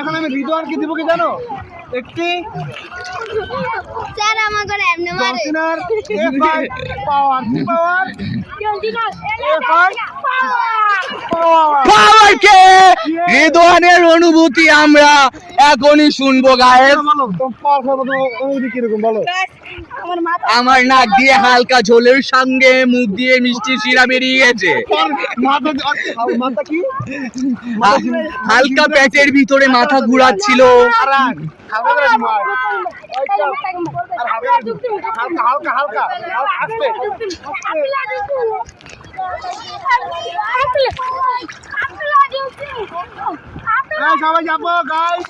এখন আমি রিদওয়ানকে দিব কি জানো? একটি স্যার আমাকে এমনি মারে জনসিনার এফআই পাওয়ার পাওয়ার পাওয়ারকে রিদওয়ানের অনুভূতি আমরা এখনই শুনবো গায়েস। আমার নাক দিয়ে হালকা ঝোলের সঙ্গে মুখ দিয়ে মিষ্টি শিরা বেরিয়ে গেছে, হালকা পেটের ভিতরে মাথা ঘুরাচ্ছিল। হালকা হালকা আস্তে সবাই যাবো গাইস।